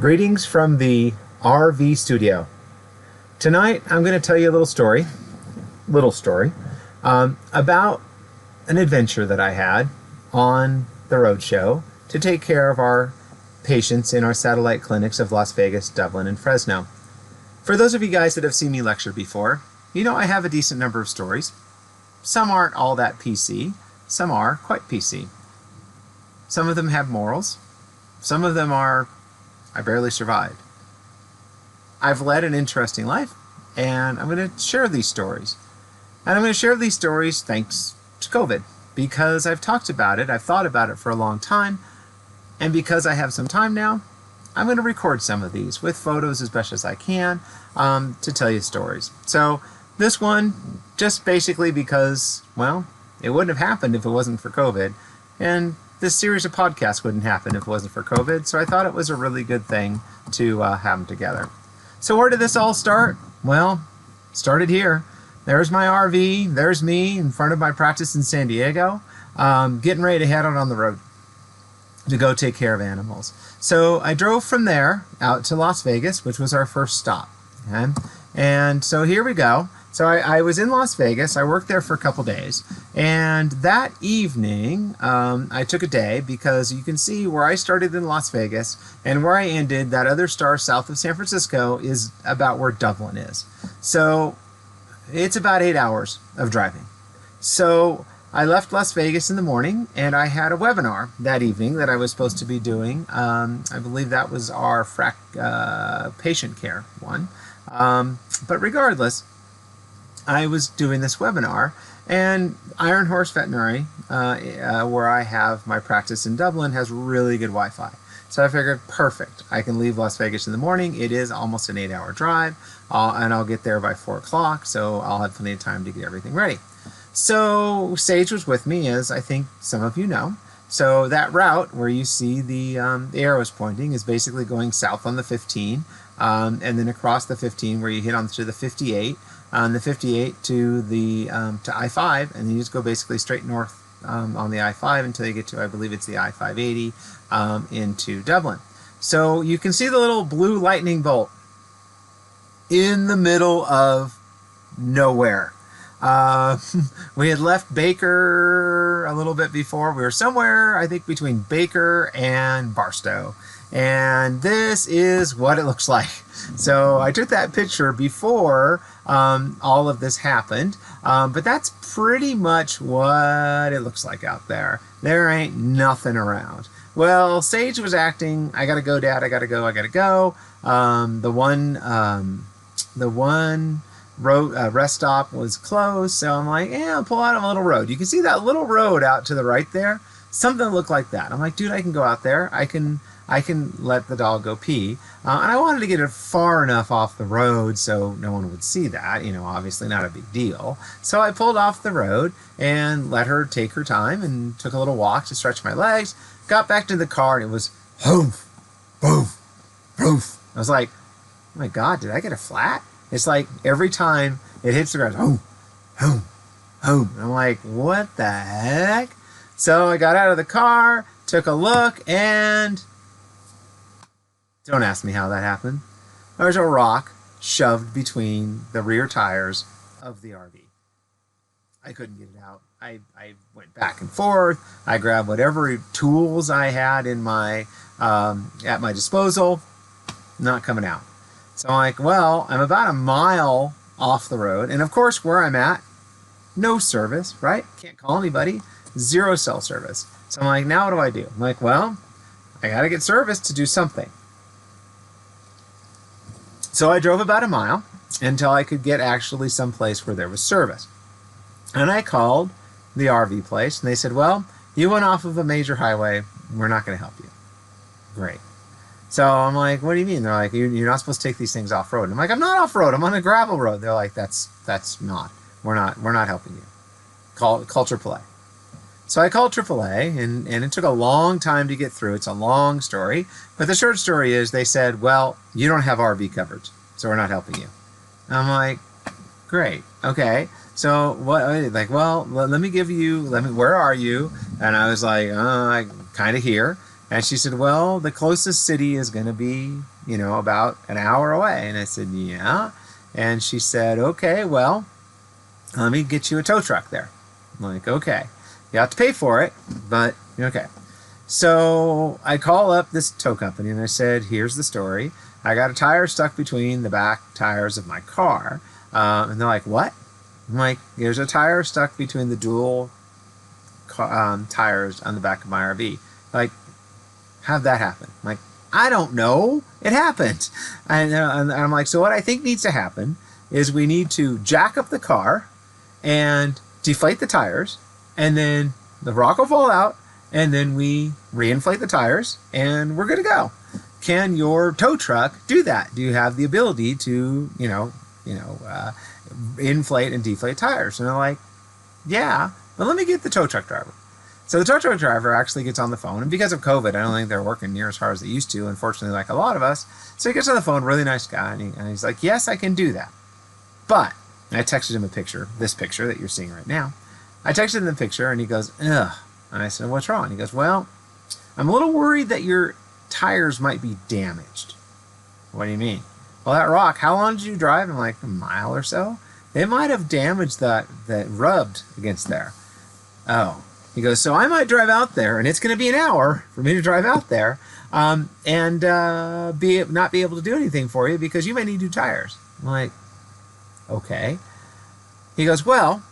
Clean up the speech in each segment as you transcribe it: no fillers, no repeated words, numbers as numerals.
Greetings from the RV studio. Tonight I'm going to tell you a little story about an adventure that I had on the roadshow to take care of our patients in our satellite clinics of Las Vegas, Dublin, and Fresno. For those of you guys that have seen me lecture before, you know I have a decent number of stories. Some aren't all that PC, some are quite PC. Some of them have morals, some of them are I barely survived. I've led an interesting life, and I'm going to share these stories. And I'm going to share these stories thanks to COVID, because I've talked about it, I've thought about it for a long time, and because I have some time now, I'm going to record some of these with photos as best as I can to tell you stories. So this one, just basically because, well, it wouldn't have happened if it wasn't for COVID, and this series of podcasts wouldn't happen if it wasn't for COVID, so I thought it was a really good thing to have them together. So where did this all start? Well, started here. There's my RV, there's me in front of my practice in San Diego, getting ready to head out on the road to go take care of animals. So I drove from there out to Las Vegas, which was our first stop. Okay? And so here we go. So I was in Las Vegas. I worked there for a couple days. And that evening, I took a day because you can see where I started in Las Vegas and where I ended, that other star south of San Francisco, is about where Dublin is. So it's about 8 hours of driving. So I left Las Vegas in the morning, and I had a webinar that evening that I was supposed to be doing. I believe that was our patient care one. But regardless, I was doing this webinar, and Iron Horse Veterinary, where I have my practice in Dublin, has really good Wi-Fi. So I figured, perfect. I can leave Las Vegas in the morning. It is almost an 8-hour drive, and I'll get there by 4 o'clock, so I'll have plenty of time to get everything ready. So Sage was with me, as I think some of you know. So that route where you see the arrows pointing is basically going south on the 15, and then across the 15 where you hit onto the 58, on the 58 to the to I-5, and then you just go basically straight north on the I-5 until you get to, I believe it's the I-580 into Dublin. So you can see the little blue lightning bolt in the middle of nowhere. We had left Baker a little bit before. We were somewhere, I think, between Baker and Barstow. And this is what it looks like. So I took that picture before all of this happened. But that's pretty much what it looks like out there. There ain't nothing around. Well, Sage was acting, I gotta go, Dad, I gotta go. The one rest stop was closed, so I'm like, yeah, I'll pull out on a little road. You can see that little road out to the right there? Something looked like that. I'm like, dude, I can go out there. I can let the dog go pee. And I wanted to get it far enough off the road so no one would see that. You know, obviously not a big deal. So I pulled off the road and let her take her time and took a little walk to stretch my legs. Got back to the car and it was hoof, boof, boof. I was like, oh my God, did I get a flat? It's like every time it hits the ground, home, home, home. I'm like, what the heck? So I got out of the car, took a look, and don't ask me how that happened. There's a rock shoved between the rear tires of the RV. I couldn't get it out. I went back and forth. I grabbed whatever tools I had in my at my disposal. Not coming out. So I'm like, well, I'm about a mile off the road. And of course, where I'm at, no service, right? Can't call anybody. 0 cell service. So I'm like, now what do? I'm like, well, I got to get service to do something. So I drove about a mile until I could get actually someplace where there was service. And I called the RV place, and they said, well, you went off of a major highway. We're not going to help you. Great. So I'm like, what do you mean? They're like, you're not supposed to take these things off-road. I'm like, I'm not off-road. I'm on a gravel road. They're like, that's not. We're not helping you. Call AAA. So I called AAA, and it took a long time to get through. It's a long story. But the short story is they said, well, you don't have RV coverage, so we're not helping you. I'm like, great. Okay. So what? Like, well, let me give you. Where are you? And I was like, I'm kind of here. And she said, well, the closest city is going to be, about an hour away. And I said, yeah. And she said, okay, well, let me get you a tow truck there. I'm like, okay. You have to pay for it, but okay. So I call up this tow company and I said, here's the story. I got a tire stuck between the back tires of my car. And they're like, what? I'm like, there's a tire stuck between the dual tires on the back of my RV. Like, how'd that happen? I'm like, I don't know. It happened. And I'm like, so what I think needs to happen is we need to jack up the car and deflate the tires, and then the rock will fall out, and then we reinflate the tires, and we're good to go. Can your tow truck do that? Do you have the ability to, inflate and deflate tires? And they're like, yeah, but let me get the tow truck driver. So the tow truck driver actually gets on the phone, and because of COVID, I don't think they're working near as hard as they used to, unfortunately, like a lot of us. So he gets on the phone, really nice guy, and he's like, yes, I can do that. But I texted him a picture, this picture that you're seeing right now. I texted him the picture, and he goes, ugh. And I said, what's wrong? And he goes, well, I'm a little worried that your tires might be damaged. What do you mean? Well, that rock, how long did you drive? I'm like, a mile or so. It might have damaged that rubbed against there. Oh. He goes, so I might drive out there, and it's going to be an hour for me to drive out there, and not be able to do anything for you because you may need new tires. I'm like, okay. He goes, well,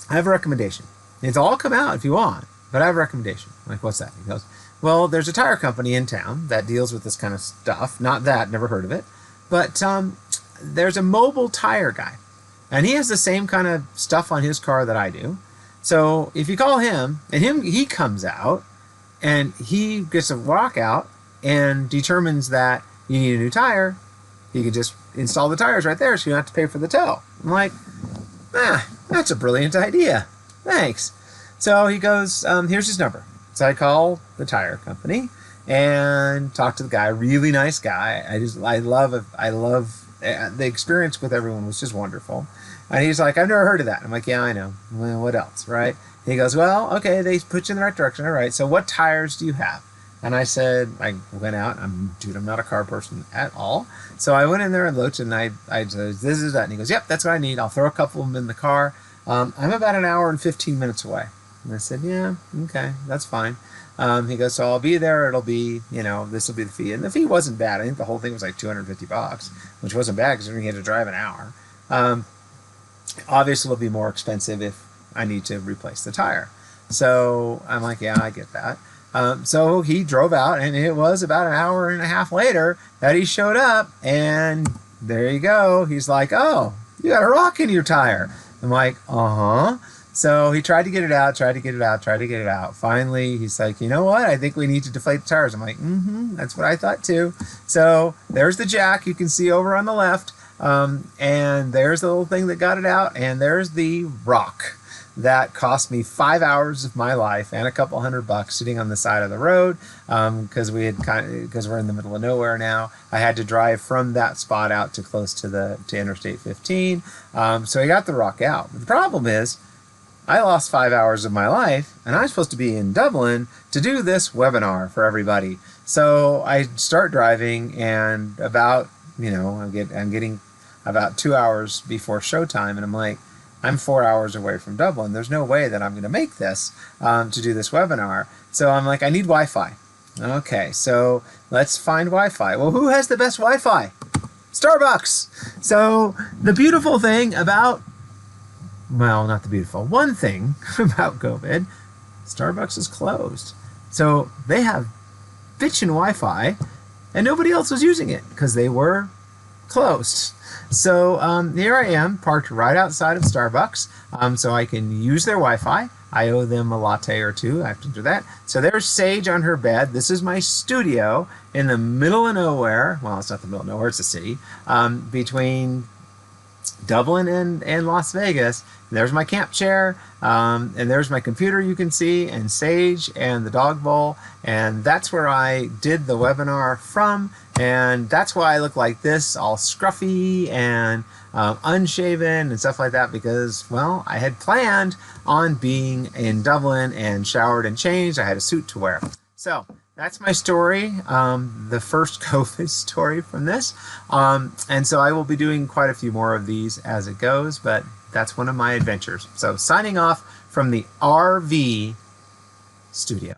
I have a recommendation. It's all come out if you want, but I have a recommendation. I'm like, what's that? He goes, well, there's a tire company in town that deals with this kind of stuff. Not that, never heard of it. But there's a mobile tire guy, and he has the same kind of stuff on his car that I do. So if you call him, and he comes out, and he gets a rock out and determines that you need a new tire, he can just install the tires right there so you don't have to pay for the tow. I'm like, that's a brilliant idea. Thanks. So he goes, here's his number. So I call the tire company and talk to the guy, really nice guy. I love the experience with everyone was just wonderful. And he's like, I've never heard of that. I'm like, yeah, I know. Well, what else, right? And he goes, well, okay, they put you in the right direction. All right, so what tires do you have? And I said, I went out. I'm not a car person at all. So I went in there and looked, and I said, this is that. And he goes, yep, that's what I need. I'll throw a couple of them in the car. I'm about an hour and 15 minutes away. And I said, yeah, okay, that's fine. He goes, so I'll be there. It'll be, this will be the fee. And the fee wasn't bad. I think the whole thing was like $250, which wasn't bad because we had to drive an hour. Obviously, it'll be more expensive if I need to replace the tire. So I'm like, yeah, I get that. So he drove out, and it was about an hour and a half later that he showed up, and there you go. He's like, oh, you got a rock in your tire. I'm like, uh-huh. So he tried to get it out. Finally, he's like, you know what? I think we need to deflate the tires. I'm like, that's what I thought too. So there's the jack you can see over on the left. And there's the little thing that got it out, and there's the rock that cost me 5 hours of my life and a couple $100 sitting on the side of the road, because we're in the middle of nowhere now. I had to drive from that spot out to close to Interstate 15. So I got the rock out. But the problem is, I lost 5 hours of my life, and I'm supposed to be in Dublin to do this webinar for everybody. So I start driving, and about I'm getting about 2 hours before showtime, and I'm like, I'm 4 hours away from Dublin. There's no way that I'm going to make this to do this webinar. So I'm like, I need Wi-Fi. Okay, so let's find Wi-Fi. Well, who has the best Wi-Fi? Starbucks. So the beautiful thing about, well, not the beautiful, one thing about COVID, Starbucks is closed. So they have bitchin' Wi-Fi, and nobody else was using it because they were closed. So here I am, parked right outside of Starbucks, so I can use their Wi-Fi. I owe them a latte or two. I have to do that. So there's Sage on her bed. This is my studio in the middle of nowhere. Well, it's not the middle of nowhere, it's a city. Between Dublin and Las Vegas. There's my camp chair, and there's my computer you can see, and Sage and the dog bowl, and that's where I did the webinar from, and that's why I look like this, all scruffy and unshaven and stuff like that, because, well, I had planned on being in Dublin and showered and changed. I had a suit to wear. So That's my story, the first COVID story from this. And so I will be doing quite a few more of these as it goes, but that's one of my adventures. So signing off from the RV studio.